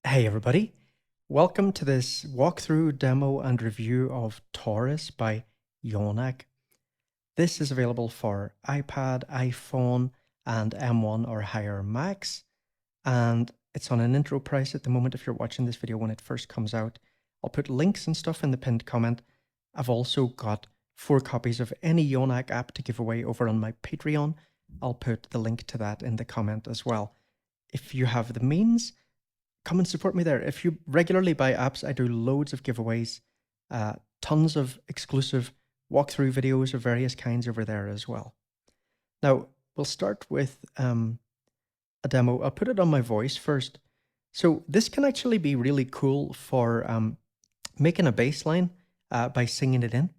Hey everybody, welcome to this walkthrough, demo and review of Taurus by Yonac. This is available for iPad, iPhone and M1 or higher Macs, and it's on an intro price at the moment if you're watching this video when it first comes out. I'll put links and stuff in the pinned comment. I've also got 4 copies of any Yonac app to give away over on my Patreon. I'll put the link to that in the comment as well. If you have the means, come and support me there. If you regularly buy apps, I do loads of giveaways, tons of exclusive walkthrough videos of various kinds over there as well. Now, we'll start with a demo. I'll put it on my voice first. So this can actually be really cool for making a bass line by singing it in.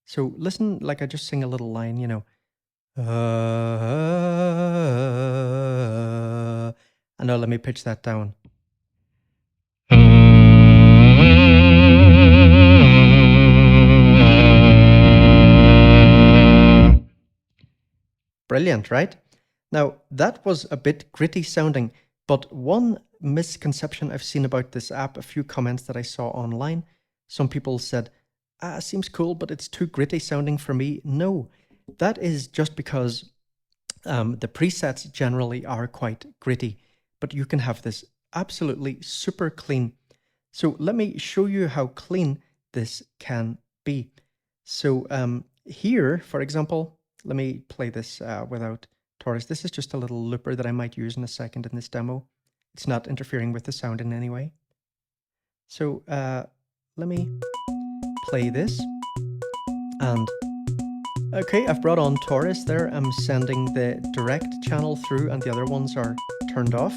So listen, like I just sing a little line, you know. And now let me pitch that down. Brilliant, right? Now, that was a bit gritty sounding, but one misconception I've seen about this app, a few comments that I saw online, some people said, seems cool, but it's too gritty sounding for me. No, that is just because the presets generally are quite gritty, but you can have this absolutely super clean. So let me show you how clean this can be. So here, for example, let me play this without Taurus. This is just a little looper that I might use in a second in this demo. It's not interfering with the sound in any way. So let me play this. And okay, I've brought on Taurus there. I'm sending the direct channel through and the other ones are turned off.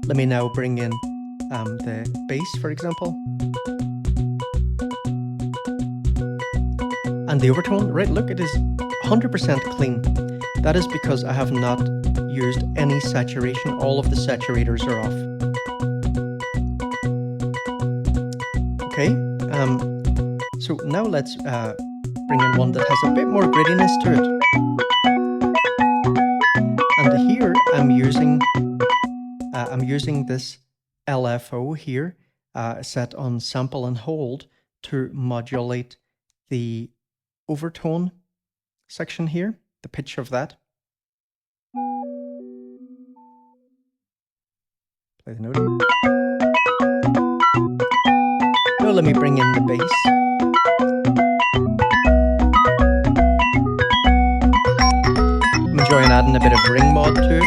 Let me now bring in the bass, for example. And the overtone, right, look, it is 100% clean. That is because I have not used any saturation. All of the saturators are off. Okay, so now let's bring in one that has a bit more grittiness to it. And here I'm using this LFO here, set on sample and hold to modulate the overtone section here, the pitch of that. Play the note. Now let me bring in the bass. I'm enjoying adding a bit of ring mod to it.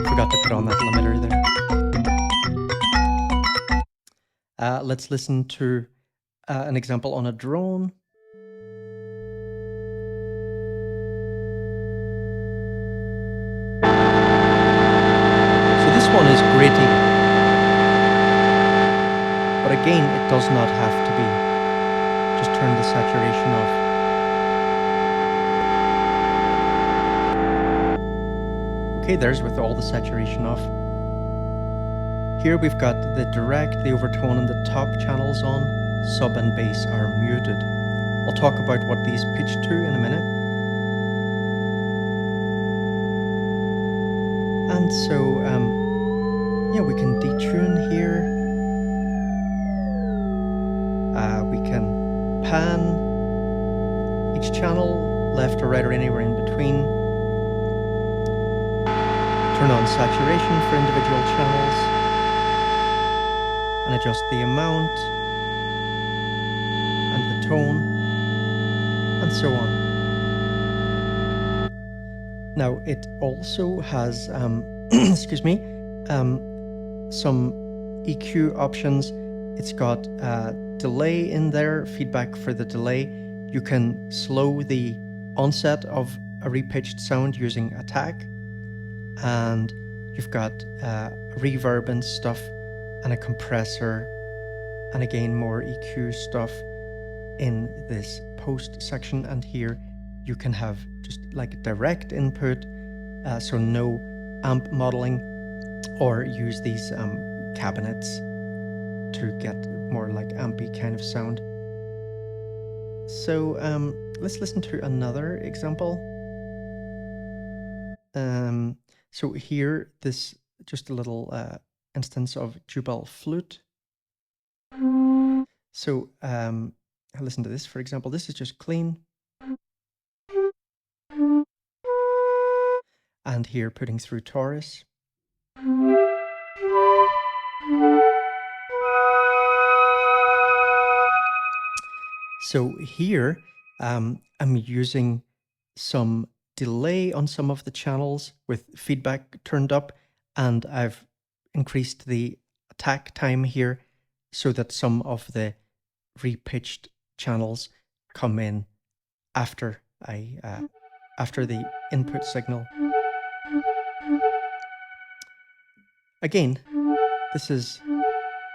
Forgot to put on that limiter there. Let's listen to an example on a drone. So this one is gritty, but again, it does not have to be. Just turn the saturation off. Okay, there's with all the saturation off. Here we've got the direct, the overtone and the top channels on. Sub and bass are muted. I'll talk about what these pitch to in a minute. And so, yeah, we can detune here. We can pan each channel, left or right or anywhere in between. Turn on saturation for individual channels and adjust the amount and the tone and so on. Now it also has, excuse me, some EQ options. It's got delay in there, feedback for the delay. You can slow the onset of a repitched sound using attack. And you've got reverb and stuff and a compressor and again more EQ stuff in this post section. And here you can have just like direct input, so no amp modeling, or use these cabinets to get more like ampy kind of sound. So let's listen to another example. So here, this just a little instance of Jubal flute. So listen to this, for example. This is just clean. And here putting through Taurus. So here I'm using some delay on some of the channels with feedback turned up, and I've increased the attack time here so that some of the repitched channels come in after after the input signal. Again, this is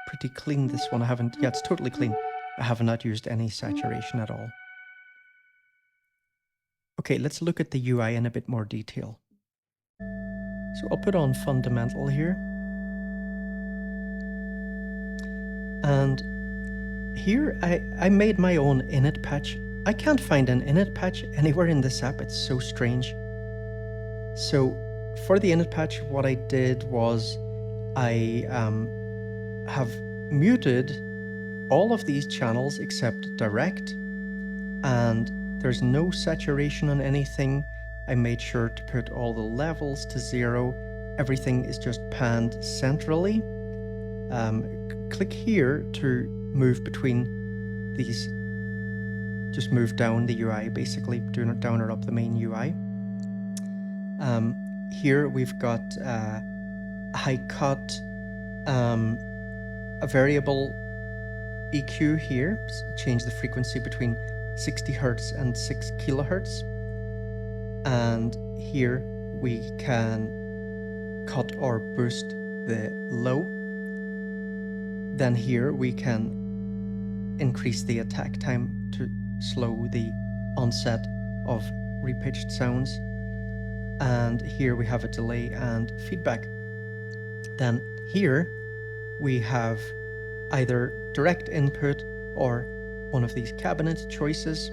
pretty clean, this one. Yeah, it's totally clean. I have not used any saturation at all. Okay, let's look at the UI in a bit more detail. So I'll put on fundamental here. And here I made my own init patch. I can't find an init patch anywhere in this app. It's so strange. So for the init patch, what I did was I have muted all of these channels except direct, and there's no saturation on anything. I made sure to put all the levels to 0. Everything is just panned centrally. Click here to move between these. Just move down the UI, basically, down or up the main UI. Here we've got high cut, a variable EQ here, change the frequency between 60 Hertz and 6 kilohertz. And here we can cut or boost the low. Then here we can increase the attack time to slow the onset of repitched sounds. And here we have a delay and feedback. Then here we have either direct input or one of these cabinet choices.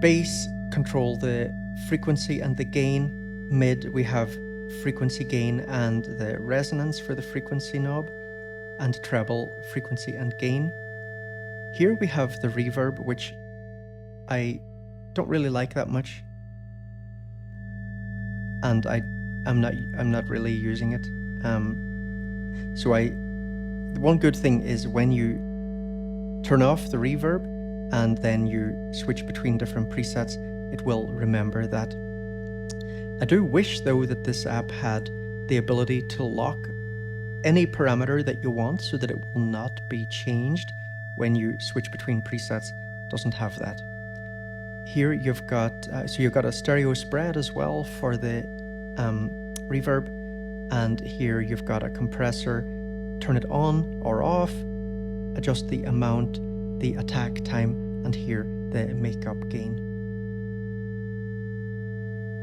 Bass, control the frequency and the gain. Mid, we have frequency gain and the resonance for the frequency knob. And treble, frequency and gain. Here we have the reverb, which I don't really like that much, and I'm not really using it. So the one good thing is when you turn off the reverb and then you switch between different presets, it will remember that. I do wish though that this app had the ability to lock any parameter that you want so that it will not be changed when you switch between presets. It doesn't have that. Here you've got a stereo spread as well for the reverb, and here you've got a compressor. Turn it on or off, adjust the amount, the attack time, and here the makeup gain.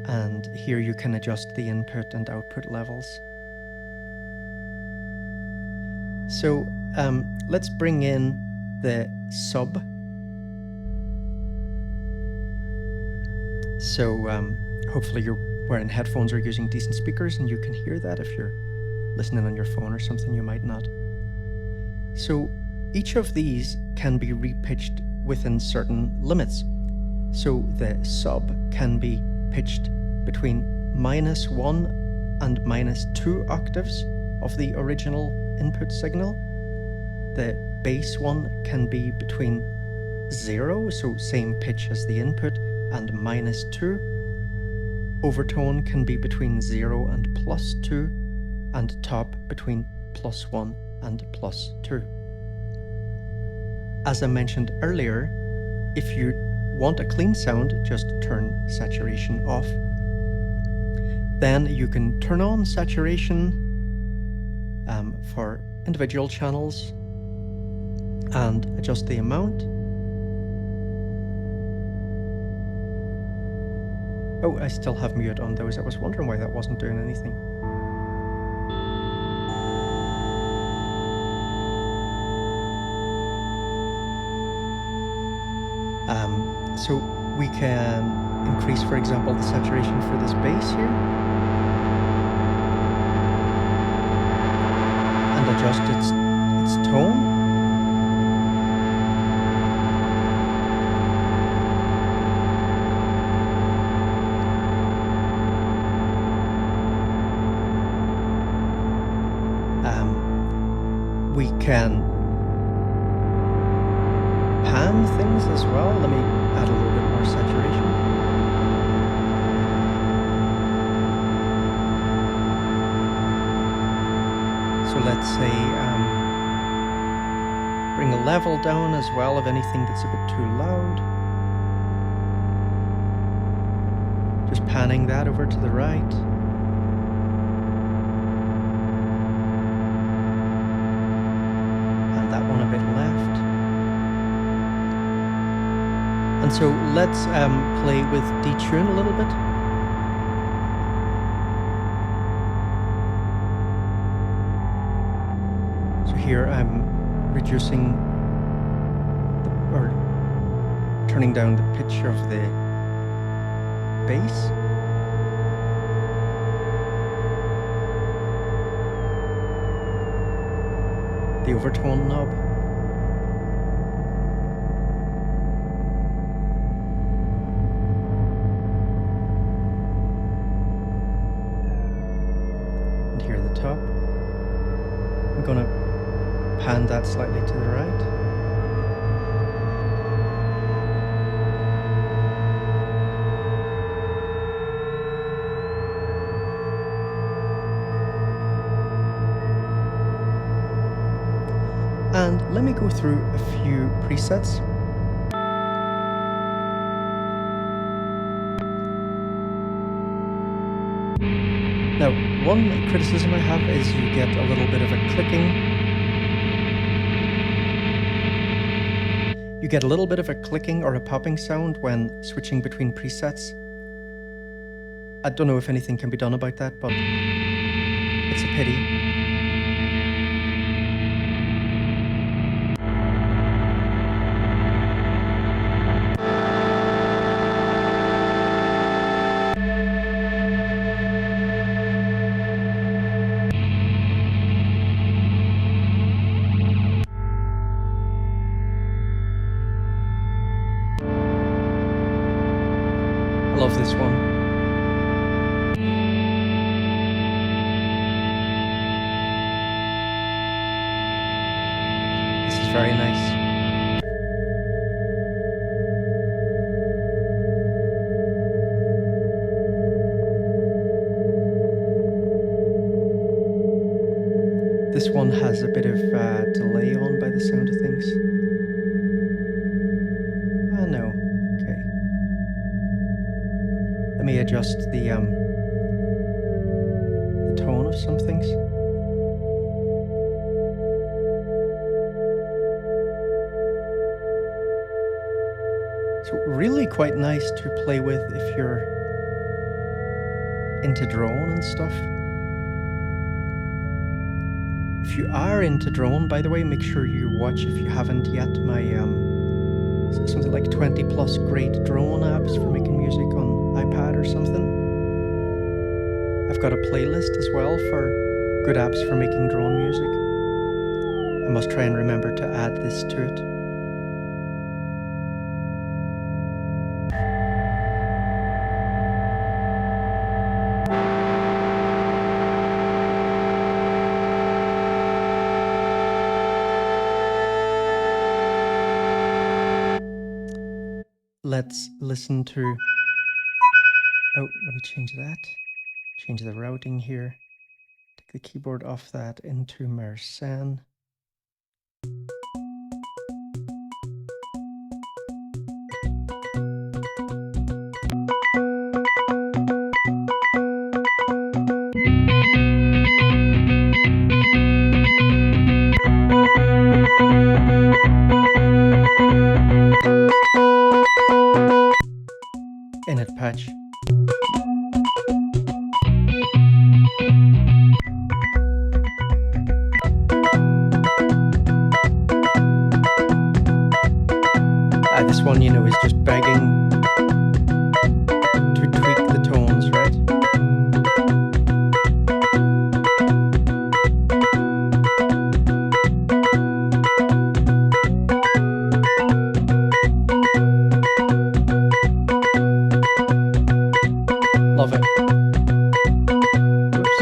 And here you can adjust the input and output levels. So let's bring in the sub. So hopefully you're wearing headphones or using decent speakers and you can hear that. If you're listening on your phone or something, you might not. So each of these can be repitched within certain limits. So the sub can be pitched between -1 and -2 octaves of the original input signal. The bass one can be between 0, so same pitch as the input, and -2. Overtone can be between 0 and +2, and top between +1 and +2. As I mentioned earlier, if you want a clean sound, just turn saturation off. Then you can turn on saturation for individual channels and adjust the amount. Oh, I still have mute on those. I was wondering why that wasn't doing anything. So we can increase, for example, the saturation for this bass here. And adjust its tone. We can pan things as well. Let me add a little bit more saturation. So let's say bring a level down as well of anything that's a bit too loud. Just panning that over to the right. And that one a bit left. And so let's play with detune a little bit. So here I'm reducing or turning down the pitch of the bass. The overtone knob. And here at the top. I'm going to pan that slightly to the right. And let me go through a few presets. Now, one criticism I have is you get a little bit of a clicking. You get a little bit of a clicking or a popping sound when switching between presets. I don't know if anything can be done about that, but it's a pity. I love this one. This is very nice. This one has a bit of delay on by the sound of things. Ah, no. Okay. Let me adjust the tone of some things. So really quite nice to play with if you're into drone and stuff. If you are into drone, by the way, make sure you watch, if you haven't yet, my something like 20 plus great drone apps for making music on iPad or something. I've got a playlist as well for good apps for making drone music. I must try and remember to add this to it. Let's listen to... Oh, let me change that. Change the routing here. Take the keyboard off that into Mersenne. Init patch. this one, you know, is just begging to tweak the tones, right? Love it. Oops.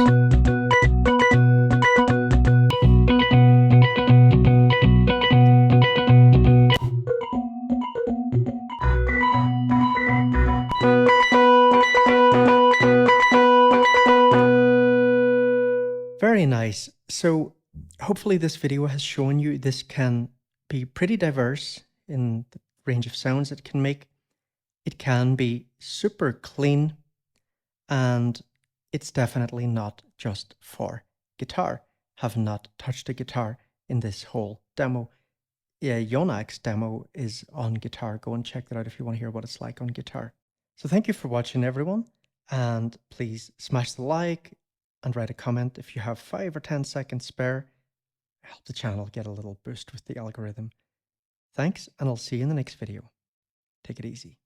Very nice. So hopefully this video has shown you this can be pretty diverse in the range of sounds it can make. It can be super clean, and it's definitely not just for guitar. Have not touched a guitar in this whole demo. Yeah, Yonac's demo is on guitar. Go and check that out if you want to hear what it's like on guitar. So thank you for watching, everyone, and please smash the like and write a comment if you have 5 or 10 seconds spare. Help the channel get a little boost with the algorithm. Thanks, and I'll see you in the next video. Take it easy.